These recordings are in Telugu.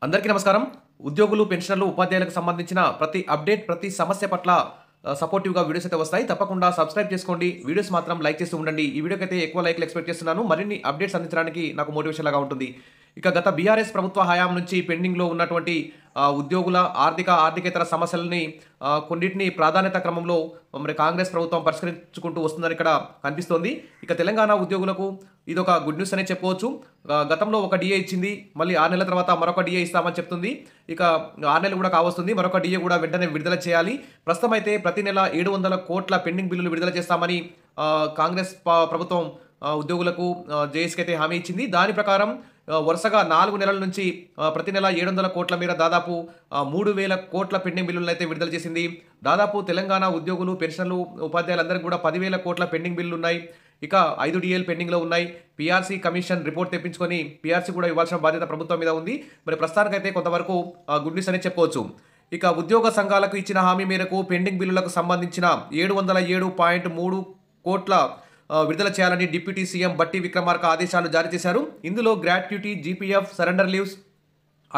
అందరికీ నమస్కారం. ఉద్యోగులు, పెన్షనర్లు, ఉపాధ్యాయులకు సంబంధించిన ప్రతి అప్డేట్, ప్రతి సమస్య పట్ల సపోర్టివ్‌గా వీడియోస్ అయితే వస్తాయి. తప్పకుండా సబ్స్క్రైబ్ చేసుకోండి. వీడియోస్ మాత్రం లైక్ చేస్తూ ఉండండి. ఈ వీడియోకైతే ఎక్కువ లైక్‌లు ఎక్స్‌పెక్ట్ చేస్తున్నాను. మరిన్ని అప్డేట్స్ అందించడానికి నాకు మోటివేషన్ లాగా ఉంటుంది. ఇక గత బీఆర్ఎస్ ప్రభుత్వ హయాం నుంచి పెండింగ్‌లో ఉన్నటువంటి ఉద్యోగుల ఆర్థికేతర సమస్యలని కొన్నిటిని ప్రాధాన్యత క్రమంలో మరి కాంగ్రెస్ ప్రభుత్వం పరిష్కరించుకుంటూ వస్తుందని ఇక్కడ కనిపిస్తోంది. ఇక తెలంగాణ ఉద్యోగులకు ఇదొక గుడ్ న్యూస్ అనే చెప్పుకోవచ్చు. గతంలో ఒక డీఏ ఇచ్చింది. మళ్ళీ 6 నెలల తర్వాత మరొక డీఏ ఇస్తామని చెప్తుంది. ఇక 6 నెలలు కూడా కావస్తుంది. మరొక డీఏ కూడా వెంటనే విడుదల చేయాలి. ప్రస్తుతం అయితే ప్రతి నెల 700 కోట్ల పెండింగ్ బిల్లులు విడుదల చేస్తామని కాంగ్రెస్ ప్రభుత్వం ఉద్యోగులకు జేఏసీకి అయితే హామీ ఇచ్చింది. దాని ప్రకారం వరుసగా 4 నెలల నుంచి ప్రతి నెల 700 కోట్ల మేర దాదాపు 3000 కోట్ల పెండింగ్ బిల్లులను అయితే విడుదల చేసింది. దాదాపు తెలంగాణ ఉద్యోగులు, పెన్షన్లు, ఉపాధ్యాయులందరికీ కూడా 10,000 కోట్ల పెండింగ్ బిల్లులు ఉన్నాయి. ఇక 5 డీఏలు పెండింగ్లో ఉన్నాయి. పీఆర్సీ కమిషన్ రిపోర్ట్ తెప్పించుకొని పీఆర్సీ కూడా ఇవ్వాల్సిన బాధ్యత ప్రభుత్వం మీద ఉంది. మరి ప్రస్తుతానికైతే కొంతవరకు గుడ్ న్యూస్ అని చెప్పుకోవచ్చు. ఇక ఉద్యోగ సంఘాలకు ఇచ్చిన హామీ మేరకు పెండింగ్ బిల్లులకు సంబంధించిన 707.3 కోట్ల విడుదల చేయాలని డిప్యూటీ సీఎం బట్టి విక్రమార్క ఆదేశాలు జారీ చేశారు. ఇందులో గ్రాట్యుటీ, జీపీఎఫ్, సరెండర్ లీవ్స్,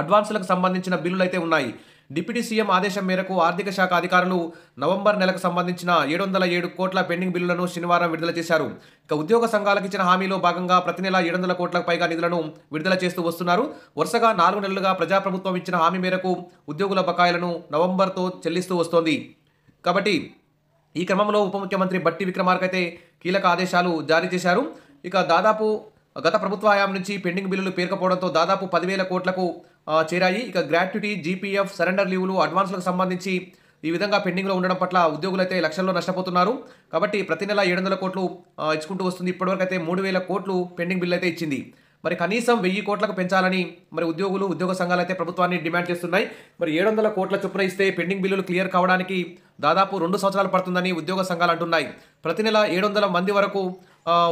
అడ్వాన్సులకు సంబంధించిన బిల్లులు అయితే ఉన్నాయి. డిప్యూటీ సీఎం ఆదేశం మేరకు ఆర్థిక శాఖ అధికారులు నవంబర్ నెలకు సంబంధించిన 707 కోట్ల పెండింగ్ బిల్లులను శనివారం విడుదల చేశారు. ఇక ఉద్యోగ సంఘాలకు ఇచ్చిన హామీలో భాగంగా ప్రతి నెల 700 కోట్లకు పైగా నిధులను విడుదల చేస్తూ వస్తున్నారు. వరుసగా 4 నెలలుగా ప్రజాప్రభుత్వం ఇచ్చిన హామీ మేరకు ఉద్యోగుల బకాయిలను నవంబర్తో చెల్లిస్తూ వస్తోంది. కాబట్టి ఈ క్రమంలో ఉప ముఖ్యమంత్రి బట్టి విక్రమార్క అయితే కీలక ఆదేశాలు జారీ చేశారు. ఇక దాదాపు గత ప్రభుత్వ హయాం నుంచి పెండింగ్ బిల్లులు పేరుకపోవడంతో దాదాపు 10,000 కోట్లకు చేరాయి. ఇక గ్రాట్యుటీ, జీపీఎఫ్, సరెండర్ లీవులు, అడ్వాన్స్లకు సంబంధించి ఈ విధంగా పెండింగ్లో ఉండడం పట్ల ఉద్యోగులు అయితే లక్షల్లో నష్టపోతున్నారు. కాబట్టి ప్రతి నెల 700 కోట్లు ఇచ్చుకుంటూ వస్తుంది. ఇప్పటివరకు అయితే 3,000 కోట్లు పెండింగ్ బిల్లు అయితే ఇచ్చింది. మరి కనీసం 1,000 కోట్లకు పెంచాలని మరి ఉద్యోగులు, ఉద్యోగ సంఘాలు అయితే ప్రభుత్వాన్ని డిమాండ్ చేస్తున్నాయి. మరి 700 కోట్ల చొప్పున ఇస్తే పెండింగ్ బిల్లులు క్లియర్ కావడానికి దాదాపు 2 సంవత్సరాలు పడుతుందని ఉద్యోగ సంఘాలు అంటున్నాయి. ప్రతి నెల 700 మంది వరకు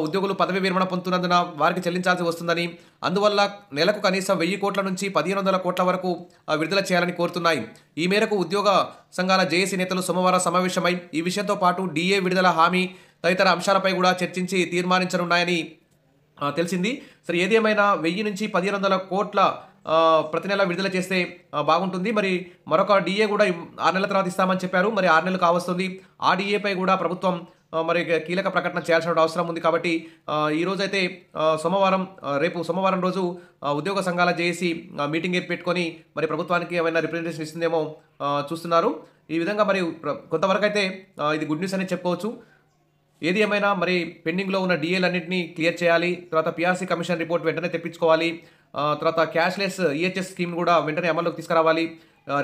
ఉద్యోగులు పదవి విరమణ పొందుతున్నందున వారికి చెల్లించాల్సి వస్తుందని, అందువల్ల నెలకు కనీసం 1,000 కోట్ల నుంచి 1,500 కోట్ల వరకు విడుదల చేయాలని కోరుతున్నాయి. ఈ మేరకు ఉద్యోగ సంఘాల జేఏసీ నేతలు సోమవారం సమావేశమై ఈ విషయంతో పాటు డీఏ విడుదల హామీ తదితర అంశాలపై కూడా చర్చించి తీర్మానించనున్నాయని తెలిసింది. సరే, ఏది ఏమైనా 1000 నుంచి 1,500 కోట్ల ప్రతి నెల విడుదల చేస్తే బాగుంటుంది. మరి మరొక డీఏ కూడా 6 నెలల తర్వాత ఇస్తామని చెప్పారు. మరి 6 నెలలు కావస్తుంది. ఆ డీఏపై కూడా ప్రభుత్వం మరి కీలక ప్రకటన చేయాల్సిన అవసరం ఉంది. కాబట్టి ఈ రోజైతే రేపు సోమవారం రోజు ఉద్యోగ సంఘాల జేఏసీ మీటింగ్ పెట్టుకొని మరి ప్రభుత్వానికి ఏమైనా రిప్రజెంటేషన్ ఇస్తుందేమో చూస్తున్నారు. ఈ విధంగా మరి కొంతవరకు అయితే ఇది గుడ్ న్యూస్ అని చెప్పుకోవచ్చు. ఏది ఏమైనా మరి పెండింగ్లో ఉన్న డీఏలన్నింటినీ క్లియర్ చేయాలి. తర్వాత పీఆర్సీ కమిషన్ రిపోర్ట్ వెంటనే తెప్పించుకోవాలి. తర్వాత క్యాష్లెస్ ఈహెచ్ఎస్ స్కీమ్ కూడా వెంటనే అమల్లోకి తీసుకురావాలి.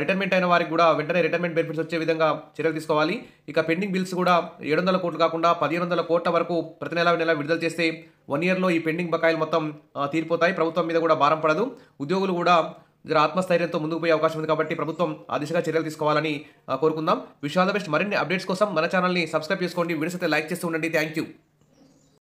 రిటైర్మెంట్ అయిన వారికి కూడా వెంటనే రిటైర్మెంట్ బెనిఫిట్స్ వచ్చే విధంగా చర్యలు తీసుకోవాలి. ఇక పెండింగ్ బిల్స్ కూడా 700 కోట్లు కాకుండా 1,500 కోట్ల వరకు ప్రతి నెల విడుదల చేస్తే 1 ఇయర్లో ఈ పెండింగ్ బకాయిలు మొత్తం తీరిపోతాయి. ప్రభుత్వం మీద కూడా భారం పడదు. ఉద్యోగులు కూడా ఆత్మస్థైర్యంతో ముందుకు పోయే అవకాశం ఉంది. కాబట్టి ప్రభుత్వం ఆ దిశగా చర్యలు తీసుకోవాలని కోరుకుందాం. Wish all the best. మరిన్ని అప్డేట్స్ కోసం మన ఛానల్ని సబ్స్క్రైబ్ చేసుకోండి. వీడియోస్ అయితే లైక్ చేస్తూ ఉండండి. Thank you.